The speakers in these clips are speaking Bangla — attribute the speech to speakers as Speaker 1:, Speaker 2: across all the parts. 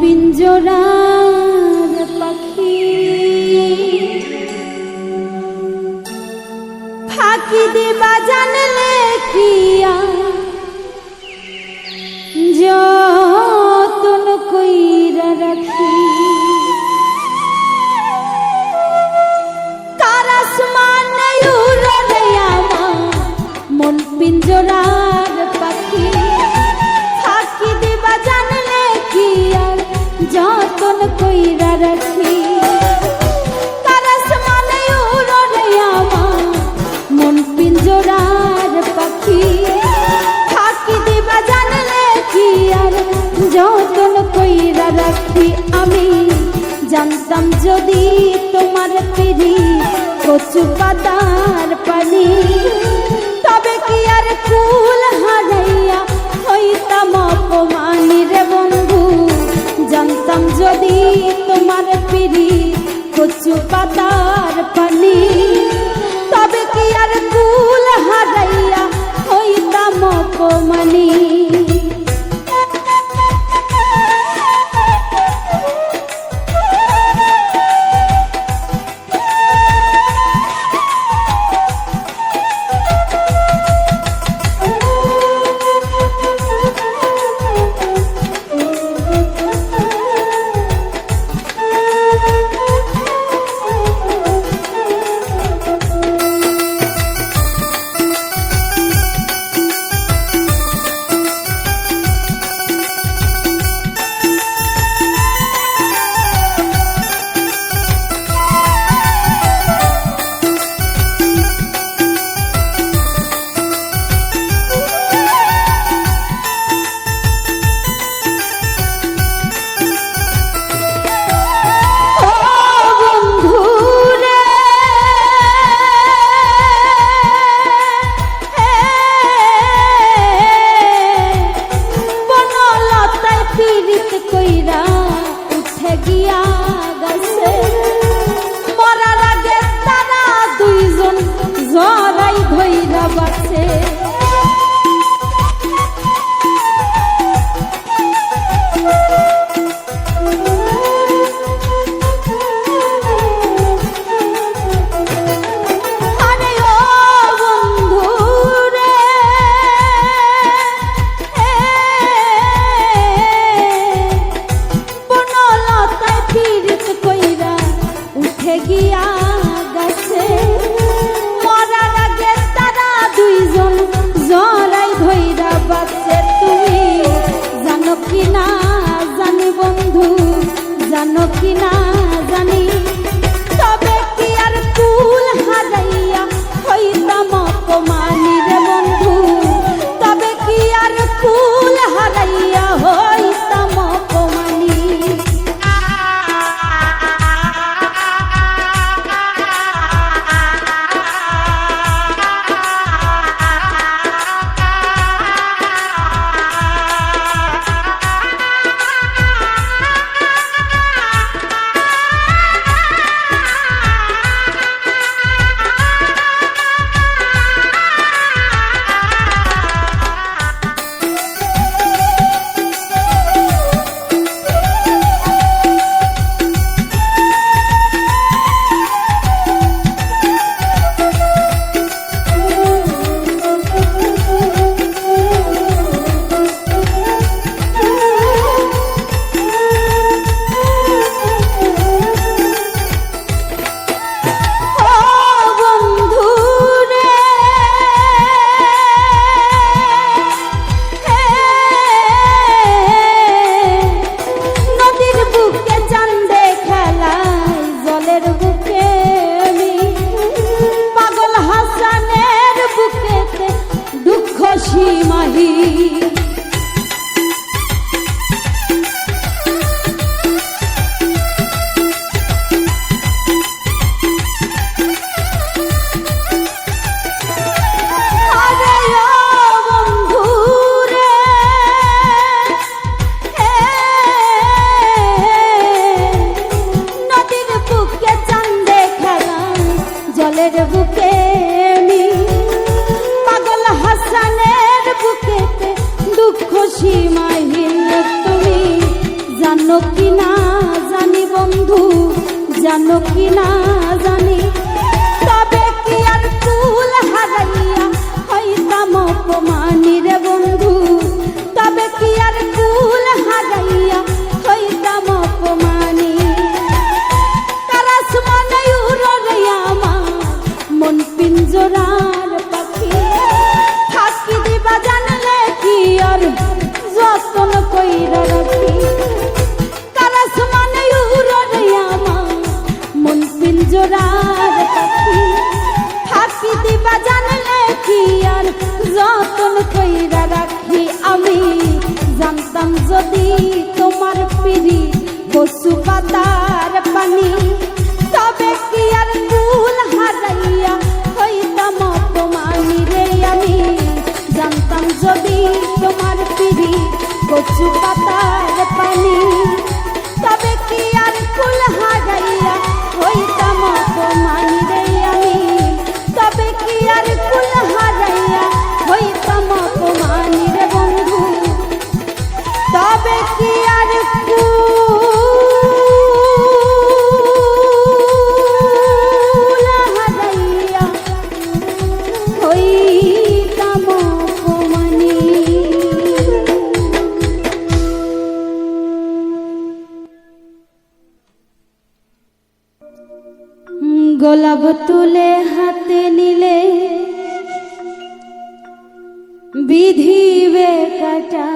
Speaker 1: পিঞ্জরার পাখি ফাঁকি দিবা জানলে কি যতন কইরা রাখি তার আসমানে উড়ে আমার মন পিঞ্জরার পাখি ফাঁকি দিবা জানলে কি আর যতন কইরা রাখি তার আসমানে উড়ে আমার মন পিঞ্জরার পাখি ফাঁকি দিবা জানলে কি আর যতন কইরা রাখি আমি জানতাম যদি তোমার পিড়ি কচু পাতার পানি তবে কি আর কুল হারাইয়া হইতাম অপমানী রে বন্ধু জানতাম যদি তোমার পিড়ি কচু পাতার পানি তবে কি আর কুল হারাইয়া হইতাম অপমানী জানো কি না জানি তবে কি আর কুল হারাইয়া হইতাম অপমানী রে বন্ধু তবে কি আর কুল হারাইয়া হইতাম অপমানী মাহি জলের বুকে পাগল হাসানের বুকেতে জানো কি না জানি, তবে কি আর ফুল হারাইয়া হইতাম অপমানী রে বন্ধু, তবে কি আর ফুল হারাইয়া হইতাম অপমানী। কারাস মনে উড়রে আমার মন পিঞ্জরার পাখি, ফাঁকি দিবা জানলে কি আর যতন কইরা রাখি। কারাস মনে উড়রে আমার মন পিঞ্জরার পাখি, ফাঁকি দিবা জানলে কি আর যতন কইরা রাখি। আমি জানতাম যদি তোমার পিড়ি কচু পাতার পানি, তবে কি আর ফুল হারাইয়া হইতাম অপমানী রে। আমি জানতাম যদি তোমার পিড়ি কচু পাতার পানি, তবে কি আর ফুল হারাইয়া হইতাম অপমানী রে। আমি তবে কি আর ফুল হারাইয়া হইতাম অপমানী রে বন্ধু, তবে কি আর ফুল হারাইয়া হইতাম অপমানী। গোলাপ তুলে হাতে নিলে বিধিবে কাটা,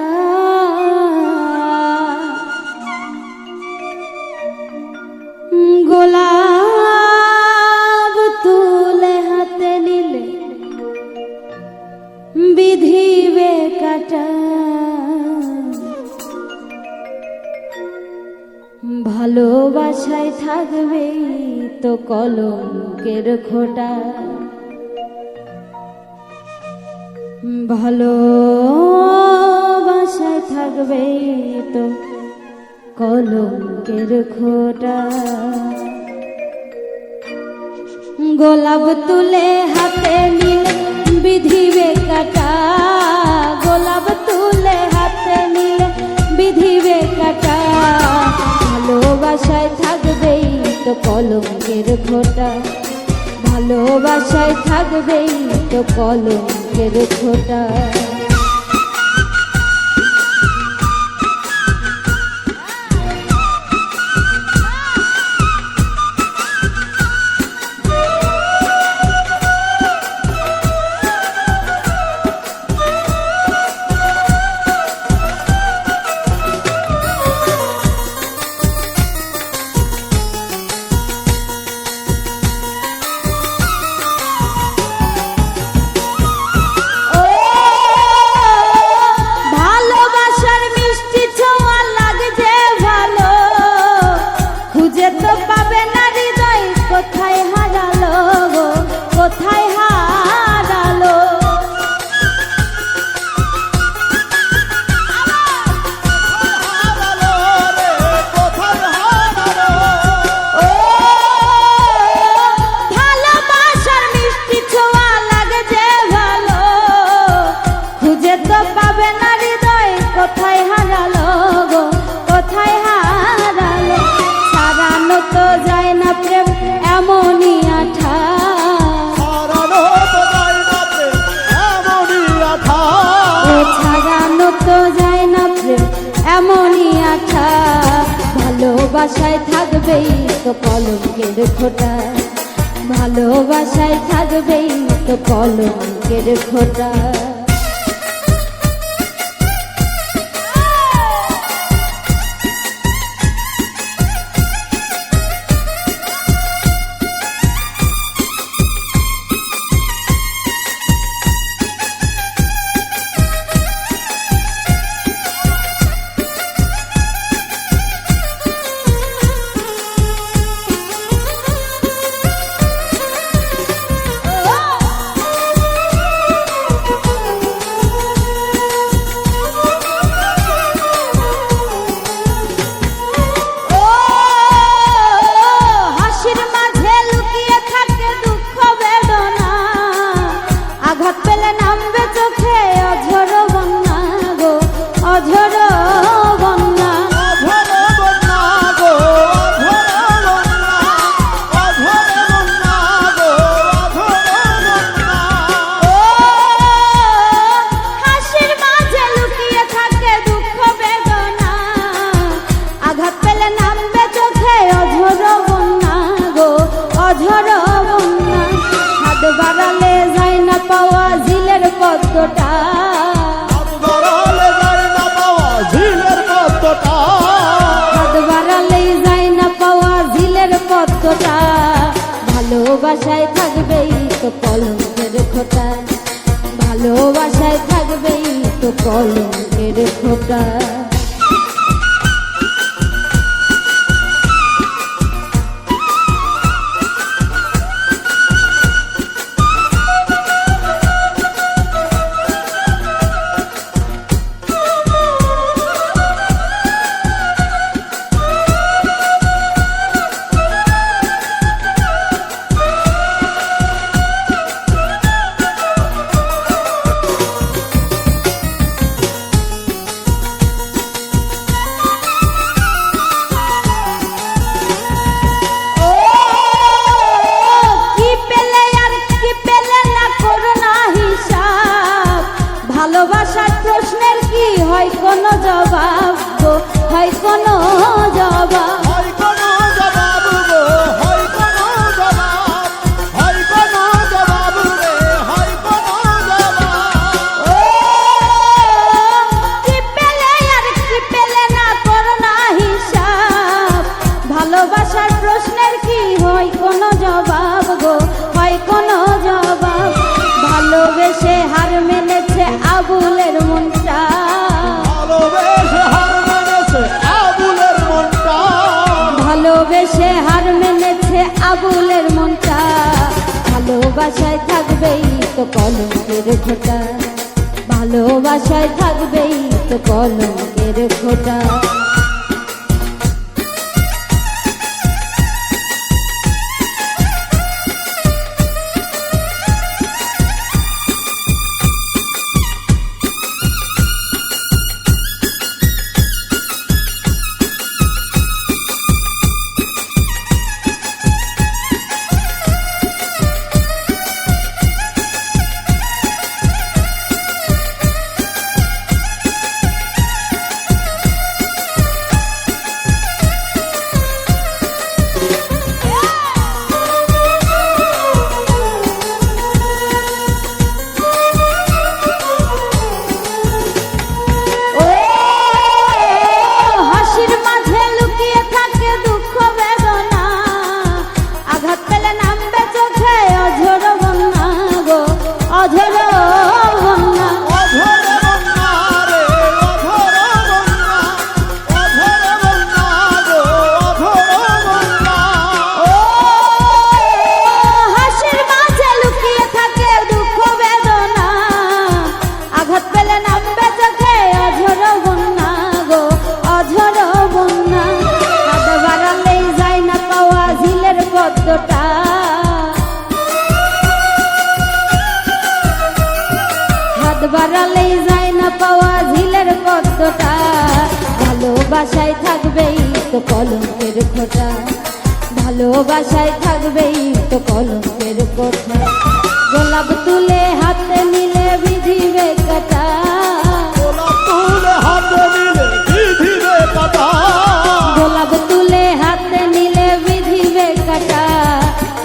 Speaker 1: গোলাপ তুলে হাতে নিলে বিধিবে কাটা, ভালোবাসায় থাকবে তো কলঙ্কের খোঁটা, ভালোবাসায় থাকবে তো কলঙ্কের খোঁটা। গোলাপ তুলে হাতে নিলে বিধিবে কাটা, গোলাপ তুলে হাতে নিলে বিধিবে কাটা, ভালোবাসায় থাকবেই তো কলঙ্কের খোঁটা, ভালোবাসায় থাকবেই তো কলঙ্কের খোঁটা। ভালোবাসায় থাকবেই তো কলঙ্কের খোঁটা, ভালোবাসায় থাকবেই তো কলঙ্কের খোঁটা। পদ্মটা,
Speaker 2: হাত বাড়ালে যায় না পাওয়া ঝিলের পদ্মটা,
Speaker 1: হাত বাড়ালেই যায় না পাওয়া ঝিলের পদ্মটা। ভালোবাসায় থাকবেই তো কলঙ্কের খোঁটা, ভালোবাসায় থাকবেই তো কলঙ্কের খোঁটা। ভালোবাসার প্রশ্নের কি হয় কোনো জবাব গো, হয় কোনো জবাব,
Speaker 2: হয় কোনো জবাব গো, হয় কোনো জবাব, হয় কোনো জবাব রে, হয় কোনো জবাব।
Speaker 1: ও কি পেলে আর কি পেলে না করো না হিসাব। ভালোবাসার প্রশ্নের কি হয় কোনো জবাব গো, হয় কোনো জবাব। ভালোবেসে হার মেনেছে আবুলের মনটা,
Speaker 2: ভালোবেসে হার মেনেছে আবুলের মনটা,
Speaker 1: ভালোবেসে হার মেনেছে আবুলের মনটা। ভালোবাসায় থাকবেই তো কলঙ্কের খোঁটা, ভালোবাসায় থাকবেই তো কলঙ্কের খোঁটা। পদ্মটা, হাত বাড়ালেই যায় না পাওয়া ঝিলের পদ্মটা। ভালোবাসায় থাকবেই তো কলঙ্কের খোঁটা, ভালোবাসায় থাকবেই তো কলঙ্কের খোঁটা। গোলাপ তুলে হাতে নিলে বিধিবে কাটা,
Speaker 2: গোলাপ তুলে হাতে নিলে বিধিবে কাটা,
Speaker 1: গোলাপ তুলে হাতে নিলে বিধিবে কাটা।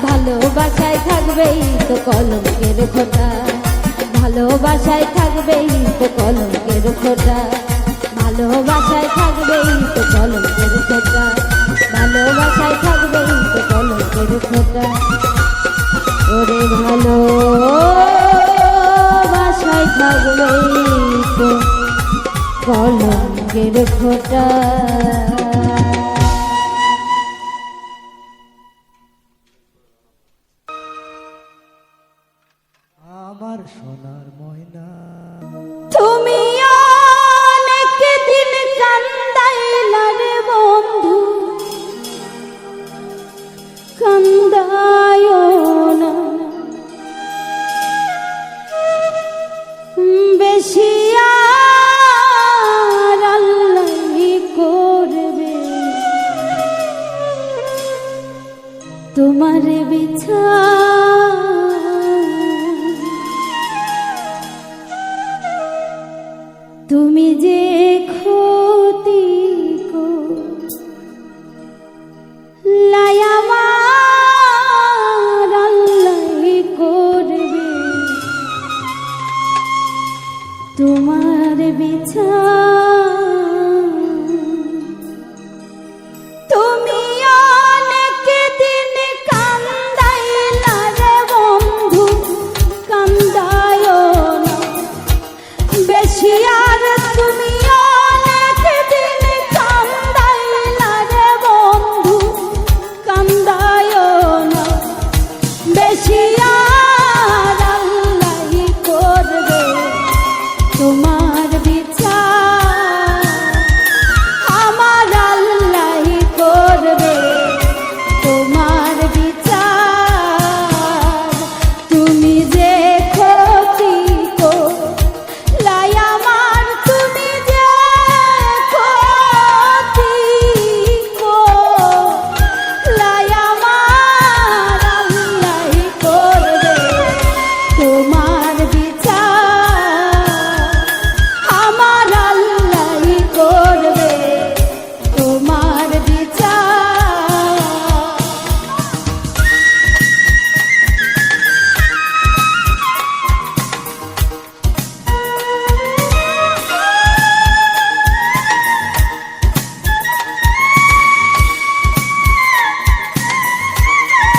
Speaker 1: ভালোবাসায় থাকবেই তো কলঙ্কের খোঁটা, ভালোবাসায় থাকবেই তো কলঙ্কের খোঁটা, ভালোবাসায় থাকবেই তো কলঙ্কের খোঁটা, ভালোবাসায় থাকবেই তো কলঙ্কের খোঁটা। ওরে ভালোবাসায় থাকবেই তো কলঙ্কের খোঁটা।
Speaker 2: আমার সোনার ময়না,
Speaker 1: তুমি অনেক দিন কান্দাইলা রে বন্ধু, কান্দায় না বেশি, আর আল্লাহই করবে তোমার বিচার। তুমি যে ক্ষতি লাই আমার আল্লাহ করবে, তোমার বিছানা